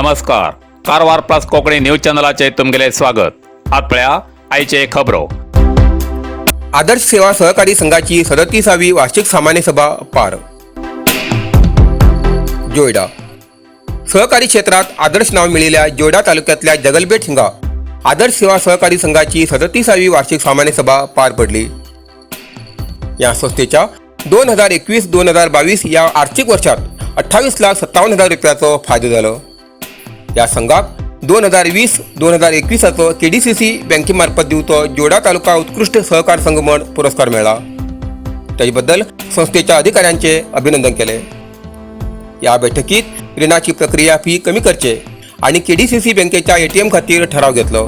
नमस्कार. Karwar plus Konkani news चॅनलाचे तुमगेले स्वागत. आपल्या आईचे खबरो. आदर्श सेवा सहकारी संघाची 37वी वार्षिक सामान्य सभा पार. जोयडा सहकारी क्षेत्रात आदर्श नाव मिळालेल्या जोयडा तालुक्यातल्या जगलबेट हिंगा आदर्श सेवा सहकारी संघाची 37वी वार्षिक सामान्य सभा पार पडली. या संस्थेच्या 2021-2022 या आर्थिक वर्षात 28,57,000 रुपयाचं फायदे झालं. या संघात 2020-2021 KDCC बँकेमार्फत दिवतो जोयडा तालुका उत्कृष्ट सहकार संघ म्हणून पुरस्कार मिळाला. त्याबद्दल संस्थेच्या अधिकाऱ्यांचे अभिनंदन केले. या बैठकीत ऋणाची प्रक्रिया फी कमी करचे आणि KDCC बँकेच्या ATM खातीर ठराव घेतलो.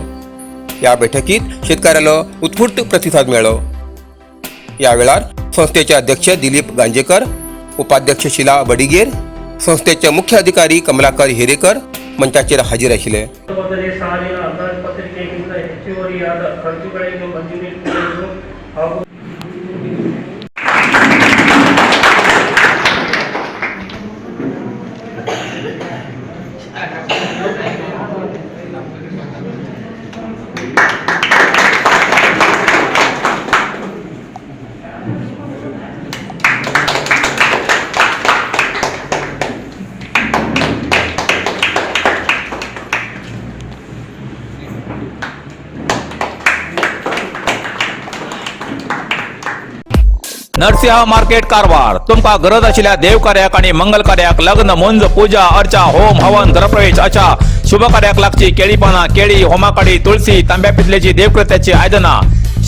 या बैठकीत शेतकऱ्याला उत्स्फूर्त प्रतिसाद मिळाला. यावेळार संस्थेचे अध्यक्ष दिलीप गांजेकर, उपाध्यक्ष शिला बडिगेर, संस्थेचे मुख्य अधिकारी कमलाकर हिरेकर मंचाचेर हाजीर आशिल्ले. नरसिंह मार्केट कारवार. तुमका गरज असलेल्या देवकार्याक आणि मंगल कार्याक, लग्न, मुंज, पूजा अर्चा, होम हवन, गृहप्रवेश अशा शुभ कार्याक लागची केळी पाना, केळी, होमाकाडी, तुळशी, तांब्या पितलेची देवकृत्याची आयदना,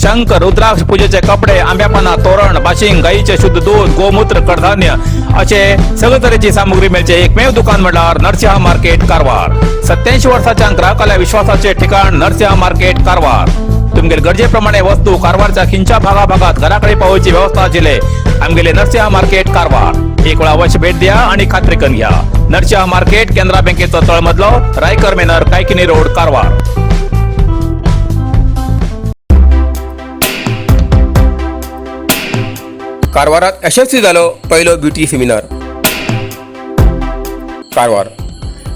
शंख, रुद्राक्ष पूजेचे कपडे, आंब्या पाना, तोरण, बाशिंग, गाईचे शुद्ध दूध, गोमूत्र, कडधान्य असे सगळे तऱ्हेची सामुग्री मिळचे एकमेव दुकान म्हणल्यार नरसिंह मार्केट कारवार. 87 वर्षाच्या ग्राहकाला विश्वासाचे ठिकाण नरसिंह मार्केट कारवार. तुमगेर गरजेप्रमाणे वस्तू कारवारच्या खिंच्या भागाभागात घराकडे पावची व्यवस्था आशिल्ले आमगेले नरसिंह मार्केट कारवार. एक वेळा अवश्य भेट द्या आणि खात्री करून घ्या. नरसिंह मार्केट, केंद्रा बँकेचो तळमजलो, रायकर मेनर, कायकिनी रोड, कारवार. कारवारात यशस्वी झालो पहिलो ब्युटी सेमिनार.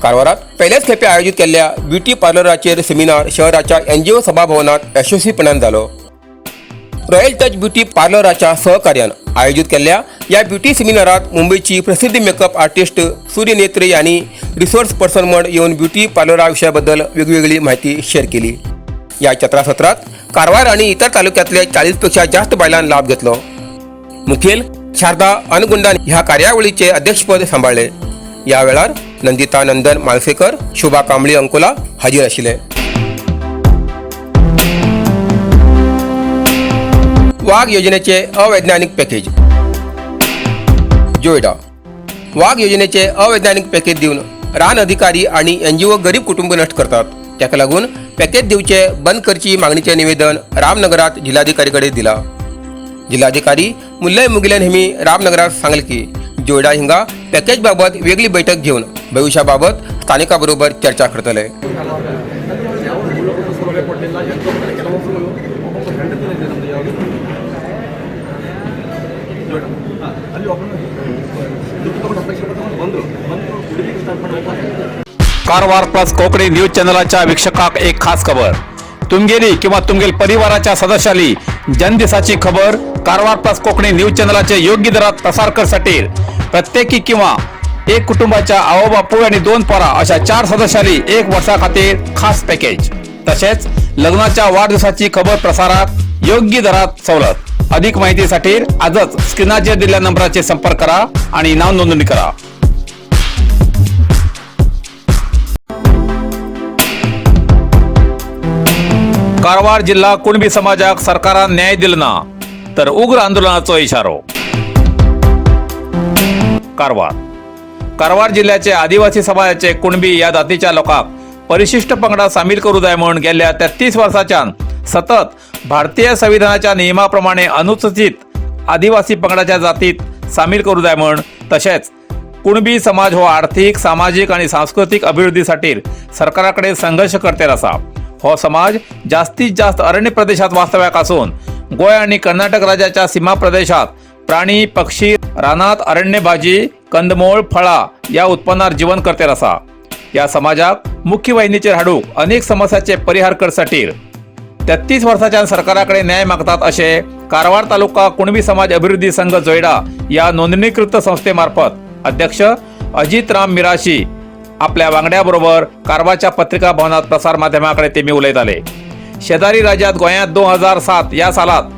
कारवारात पहिल्याच खेपे आयोजित केलेल्या ब्युटी पार्लराचेर सेमिनार शहराच्या NGO सभाभवनात यशस्वीपणान जालो. रॉयल टच ब्युटी पार्लराच्या सहकार्यान आयोजित केलेल्या या ब्युटी सेमिनारात मुंबईची प्रसिद्ध मेकअप आर्टिस्ट सूर्यनेत्री यांनी रिसोर्स पर्सन म्हणून येऊन ब्युटी पार्लराविषयाबद्दल वेगवेगळी माहिती शेअर केली. या चर्चासत्रात कारवार आणि इतर तालुक्यातल्या 40पेक्षा जास्त बायलांनी लाभ घेतलो. मुखेल शारदा अनगुंडान ह्या कार्यावळीचे अध्यक्षपद सांभाळले. या वेळार नंदिता नंदन माळसेकर, शोभा कांबळी अंकोला हाजीर आशिल्ले. वाघ योजनेचे अवैज्ञानिक पॅकेज. जोयडा वाघ योजनेचे अवैज्ञानिक पॅकेज दिवन रान अधिकारी आणि NGO गरीब कुटुंब नष्ट करतात. त्याका लागून पॅकेज दिवचे बंद करची मागणीचे निवेदन रामनगरात जिल्हाधिकारीकडे दिला. जिल्हाधिकारी मुल्लय मुगिलन हेमी रामनगरात सांगले की जोयडा हिंगा पॅकेज बाबत वेगळी बैठक घेऊन भविष्याबाबत स्थानिकाबरोबर चर्चा करतले. कारवार प्लस कोकणी न्यूज चॅनलाच्या वीक्षकाक एक खास खबर. तुमगेली किंवा तुमगेल परिवाराच्या सदस्याली जनदिसाची खबर कारवार प्लस कोकणी न्यूज चॅनलाचे योग्य दरात प्रसार करसाठी प्रत्येकी किंवा एक कुटुंबाच्या आवो बापू आणि 2 पोरा अशा 4 सदस्याली 1 वर्षा खातीर खास पॅकेज. तसेच लग्नाच्या वाढदिवसाची खबर प्रसारात योग्य दरात सवलत. अधिक माहितीसाठी आजच स्क्रीनाचेर दिलेल्या नंबराचे संपर्क करा आणि नाव नोंदणी करा. कारवार जिल्हा कुणबी समाजाक सरकारान न्याय दिलो ना तर उग्र आंदोलनाचो इशारो. कारवार जिल्ह्याचे आदिवासी समाजाचे कुणबी या जातीच्या लोकांक परिशिष्ट पंगडात सामील करू जाय म्हणून गेल्या 33 वर्षांच्यान सतत भारतीय संविधानाच्या नियमाप्रमाणे अनुसूचित आदिवासी पंगडाच्या जातीत सामील करू जाय म्हणून, तसेच कुणबी समाज हो आर्थिक, सामाजिक आणि सांस्कृतिक अभिवृद्धीसाठी सरकाराकडे संघर्ष करते असा. हो समाज जास्तीत जास्त अरण्य प्रदेशात वास्तव्याक असून गोय आणि कर्नाटक राज्याच्या सीमा प्रदेशात प्राणी, पक्षी, रानात अरण्य भाजी, कंदमूळ, फळा या उत्पन्नार जीवन करते असा. या समाजाक मुख्य वाहिनीचेर हाडूंक अनेक समस्याचे परिहार करसाठी 33 वर्सांच्या सरकाराकडे न्याय मागतात असे कारवार तालुका कुणबी समाज अभिवृद्धी संघ जोयडा या नोंदणीकृत संस्थेमार्फत अध्यक्ष अजित राम मिराशी आपल्या वांगड्याबरोबर कारवारच्या पत्रिका भवनात प्रसार माध्यमाकडे तेमी उलयताले। शेजारी राज्यात गोंयांत 2007 या सालात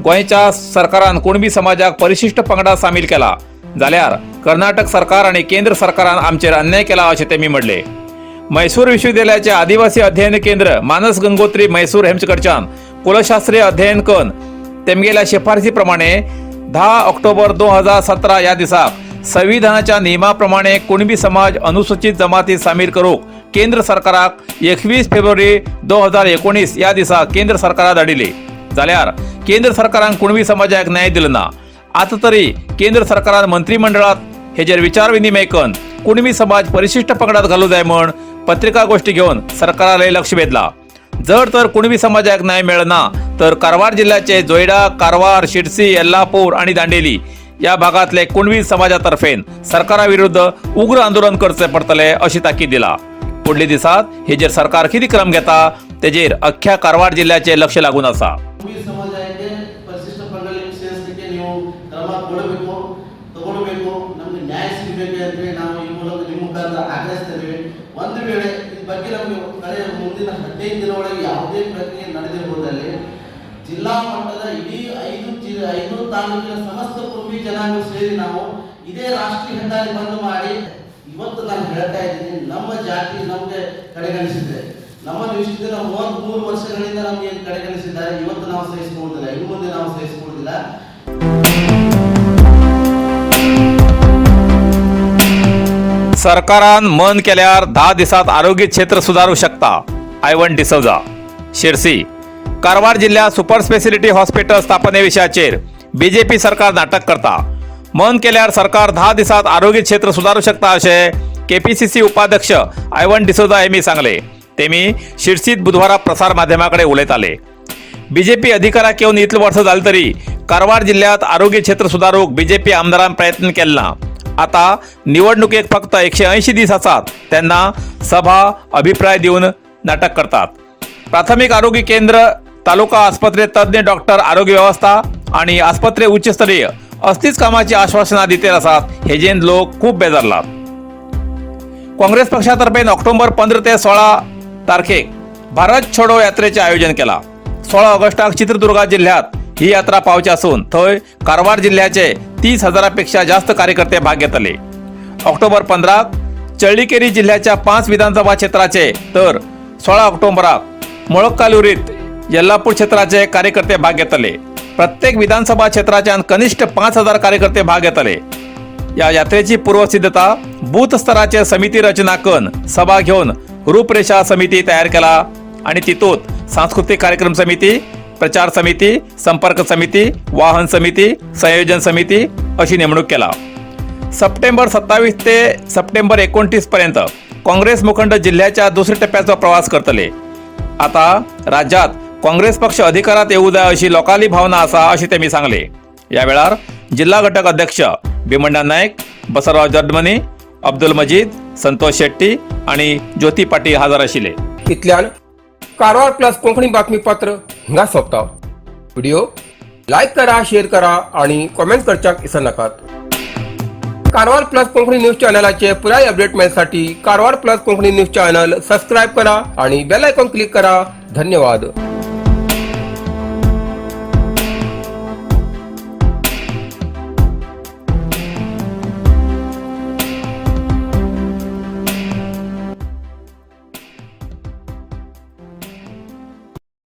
गोंयच्या सरकारान कुणबी समाजाक परिशिष्ट पंगडात सामील केला जाल्यार कर्नाटक सरकार आणि केंद्र सरकारान आमचेर अन्याय केला असे तेमी म्हणले। मैसूर विश्वविद्यालयाचे आदिवासी अध्ययन केंद्र मानस गंगोत्री मैसूर हेमचकडच्यान कुलशास्त्रीय अध्ययन करून तेमगेल्या शिफारसी प्रमाणे 10 ऑक्टोबर 2017 या दिसाक संविधानाच्या नियमाप्रमाणे कुणबी समाज अनुसूचित जमातीत सामील करूक केंद्र सरकाराक 21 फेब्रुवारी 2019 या दिसाक केंद्र सरकारात धाडिले जाल्यार केंद्र सरकारान कुणबी समाजाक न्याय दिलो ना। आता तरी केंद्र सरकारान मंत्रिमंडळात हेजेर विचार विनिमय करून कुणबी समाज परिशिष्ट पंगडात घालू जाय म्हण पत्रिका गोष्टी घेऊन सरकारालय लक्ष वेधला। जर तर कुणबी समाजाक न्याय मेळना तर कारवार जिल्ह्याचे जोयडा, कारवार, शिरसी, येल्लापूर आणि दांडेली या भागातले कुणबी समाजातर्फेन सरकाराविरुद्ध उग्र आंदोलन करचे पडतले अशी ताकीद दिला। पुढल्या दिसात हेजेर सरकार किती क्रम घेता तेजेर अख्ख्या कारवार जिल्ह्याचे लक्ष लागून आसा। ಕುಣಬಿ ಸಮಾಜಕ್ಕೆ ಪರಿಶಿಷ್ಟ ಪಂಗಡಕ್ಕೆ ಸೇರಿಸಲಿಕ್ಕೆ ನೀವು ಕ್ರಮ ತಗೊಳ್ಳಬೇಕು ನಮಗೆ ನ್ಯಾಯ ಸಿಗಬೇಕು ಅಂತ ನಾವು ಈ ಮೂಲಕ ನಿಮ್ಮ ಮುಖಾಂತರ ಆಗ್ರಹಿಸ್ತೇವೆ। ಒಂದು ವೇಳೆ ಈ ಬಗ್ಗೆ ನಮಗೆ ಕಳೆದ ಮುಂದಿನ 15 ದಿನ ಒಳಗೆ ಯಾವುದೇ ಪ್ರಕ್ರಿಯೆ ನಡೆದಿರಬಹುದಲ್ಲಿ ಜಿಲ್ಲಾ ಮಟ್ಟದ ಇಡೀ 5 ತಾಲೂಕಿನ ಸಮಸ್ತ ಕುಣಬಿ ಜನಾಂಗ ಸೇರಿ ನಾವು ಇದೇ ರಾಷ್ಟ್ರೀಯ ಹೆದ್ದಾರಿ ಬಂದ್ ಮಾಡಿ ಇವತ್ತು ನಾನು ಹೇಳ್ತಾ ಇದ್ದೀನಿ, ನಮ್ಮ ಜಾತಿ ನಮಗೆ ಕಡೆಗಣಿಸಿದೆ, ನಮ್ಮ ದೃಷ್ಟಿಯಿಂದ 33 ವರ್ಷಗಳಿಂದ ನಮಗೆ ಕಡೆಗಣಿಸಿದ್ದಾರೆ। ಇವತ್ತು ನಾವು ಸಹಿಸಿಕೊಳ್ಳುವುದಿಲ್ಲ, ಇನ್ನು ಮುಂದೆ ನಾವು ಸಹಿಸಿಕೊಳ್ಳುವುದಿಲ್ಲ। सरकारान मन केल्यार 10 दिसात आरोग्य क्षेत्र सुधारू शकता। आयवन डिसौजा, शिरसी। कारवार जिल्ह्यात सुपर स्पेशालिटी हॉस्पिटल स्थापने विशयाचेर बीजेपी सरकार नाटक करता। मन केल्यार सरकार 10 दिसात आरोग्य क्षेत्र सुधारू शकता असे केपीसीसी उपाध्यक्ष आयवन डिसौजा यांनी सांगले। तेमी शिरसीत बुधवारा प्रसार माध्यमाकडे उलयताले। बीजेपी अधिकाराक येवन इतले वर्ष जाली तरी कारवार जिल्ह्यात आरोग्य क्षेत्र सुधारूक बीजेपी आमदारान प्रयत्न केला। आता निवडणुकेक फक्त 180 दीस आसात तेन्ना सभा अभिप्राय दिवन नाटक करतात। प्राथमिक आरोग्य केंद्र, तालुका आस्पत्रे तज्ञ डॉक्टर, आरोग्य व्यवस्था आणि आस्पत्रे उच्चस्तरीय असतीच कामाची आश्वासना दिते आसात हेजेन लोक खूप बेजारलात। काँग्रेस पक्षातर्फे ऑक्टोबर 15 ते 16 तारखेक भारत छोडो यात्रेचे आयोजन केला। 16 ऑगस्टाक चित्रदुर्ग जिल्ह्यात ही यात्रा पावची असून थंय कारवार जिल्ह्याचे 30,000पेक्षा जास्त कार्यकर्ते भाग घेतले। ऑक्टोबर 15 चळ्ळिकेरी जिल्ह्याच्या 5 विधानसभा क्षेत्राचे तर 16 ऑक्टोबराक मोळक्कालुरीत येल्लापूर क्षेत्राचे कार्यकर्ते भाग घेतले। प्रत्येक विधानसभा क्षेत्राच्यान कनिष्ठ 5,000 कार्यकर्ते भाग घेतले। या यात्रेची पूर्वसिद्धता बूथ स्तराचे समिती रचना करून सभा घेऊन रूपरेषा समिती तयार केला आणि तितूंत सांस्कृतिक कार्यक्रम समिती, प्रचार समिती, संपर्क समिती, वाहन समिती, संयोजन समिती अशी नेमणूक केला। सप्टेंबर 27 ते सप्टेंबर 29 पर्यंत काँग्रेस मुखंड जिल्ह्याच्या दुसऱ्या टप्प्याचा प्रवास करतले। आता राज्यात काँग्रेस पक्ष अधिकारात येऊ जाय अशी लोकाली भावना आसा अशी तेमी सांगले। या वेळार जिल्हा घटक अध्यक्ष भीमण्णा नायक, बसवराज जडमनी, अब्दुल मजीद, संतोष शेट्टी आणि ज्योती पाटील हजर आशिल्ले। इतल्यान कारवार प्लस कोंकणी बातमीपत्र हिंगा सोंपता। व्हिडिओ लाईक करा, शेअर करा आणि कमेंट करच्याक विसरू नकात। कारवार प्लस कोंकणी न्यूज चॅनलाचे पुराय अपडेट मिळण्यासाठी Karwar plus Konkani news channel subscribe करा आणि बेल आयकॉन क्लिक करा। धन्यवाद।